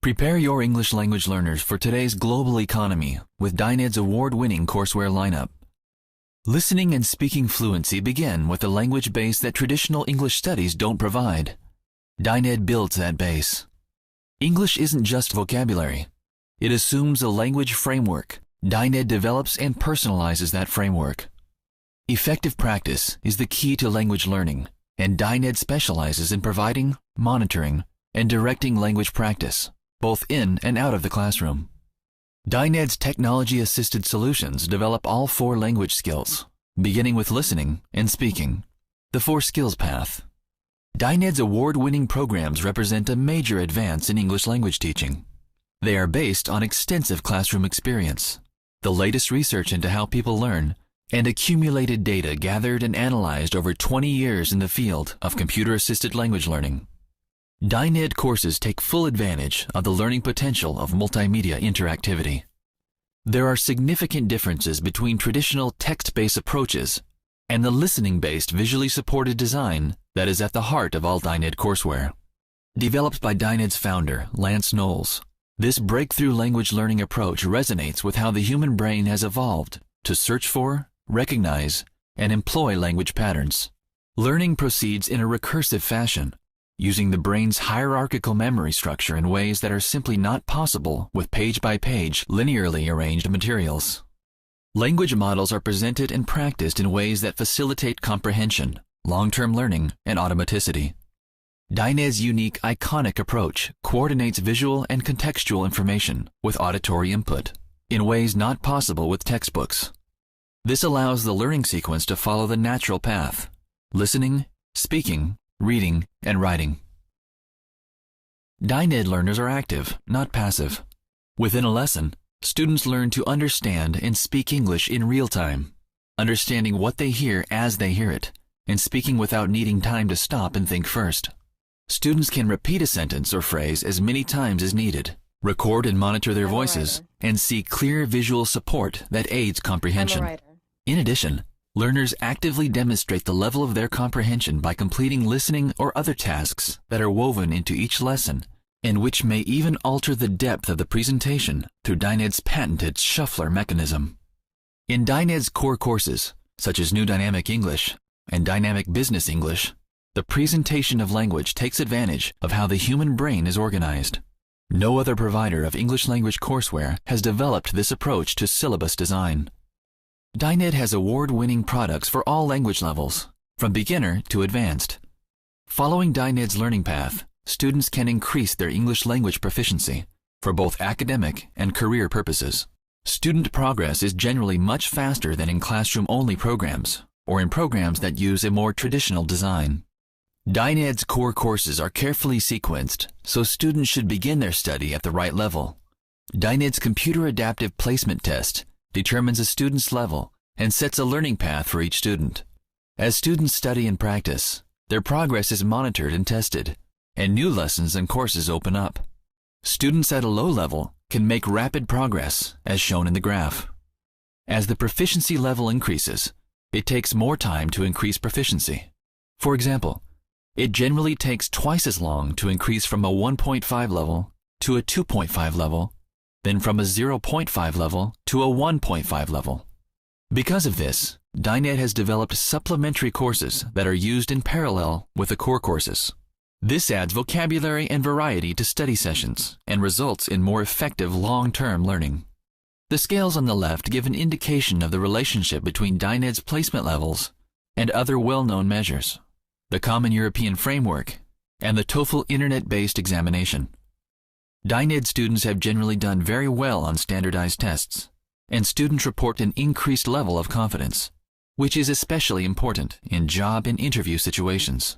Prepare your English language learners for today's global economy with DynEd's award-winning courseware lineup. Listening and speaking fluency begin with a language base that traditional English studies don't provide. DynEd builds that base. English isn't just vocabulary. It assumes a language framework. DynEd develops and personalizes that framework. Effective practice is the key to language learning, and DynEd specializes in providing, monitoring, and directing language practice, both in and out of the classroom. DynEd's technology-assisted solutions develop all 4 language skills, beginning with listening and speaking, the 4 skills path. DynEd's award-winning programs represent a major advance in English language teaching. They are based on extensive classroom experience, the latest research into how people learn, and accumulated data gathered and analyzed over 20 years in the field of computer-assisted language learning. DynEd courses take full advantage of the learning potential of multimedia interactivity. There are significant differences between traditional text-based approaches and the listening-based visually supported design that is at the heart of all DynEd courseware. Developed by DynEd's founder, Lance Knowles, this breakthrough language learning approach resonates with how the human brain has evolved to search for, recognize, and employ language patterns. Learning proceeds in a recursive fashion, using the brain's hierarchical memory structure in ways that are simply not possible with page-by-page, linearly arranged materials. Language models are presented and practiced in ways that facilitate comprehension, long-term learning, and automaticity. DynEd's unique iconic approach coordinates visual and contextual information with auditory input in ways not possible with textbooks. This allows the learning sequence to follow the natural path: listening, speaking, reading, and writing. DynEd learners are active, not passive. Within a lesson, students learn to understand and speak English in real time, understanding what they hear as they hear it, and speaking without needing time to stop and think first. Students can repeat a sentence or phrase as many times as needed, record and monitor their voices, and see clear visual support that aids comprehension. In addition, learners actively demonstrate the level of their comprehension by completing listening or other tasks that are woven into each lesson, and which may even alter the depth of the presentation through DynEd's patented shuffler mechanism. In DynEd's core courses, such as New Dynamic English and Dynamic Business English, the presentation of language takes advantage of how the human brain is organized. No other provider of English language courseware has developed this approach to syllabus design. DynEd has award-winning products for all language levels, from beginner to advanced. Following DynEd's learning path, students can increase their English language proficiency for both academic and career purposes. Student progress is generally much faster than in classroom-only programs or in programs that use a more traditional design. DynEd's core courses are carefully sequenced, so students should begin their study at the right level. DynEd's computer adaptive placement test determines a student's level and sets a learning path for each student. As students study and practice, their progress is monitored and tested, and new lessons and courses open up. Students at a low level can make rapid progress, as shown in the graph. As the proficiency level increases, it takes more time to increase proficiency. For example, it generally takes twice as long to increase from a 1.5 level to a 2.5 level than from a 0.5 level to a 1.5 level. Because of this, DynEd has developed supplementary courses that are used in parallel with the core courses. This adds vocabulary and variety to study sessions and results in more effective long-term learning. The scales on the left give an indication of the relationship between DynEd's placement levels and other well-known measures, the Common European Framework, and the TOEFL internet-based examination. DynEd students have generally done very well on standardized tests, and students report an increased level of confidence, which is especially important in job and interview situations.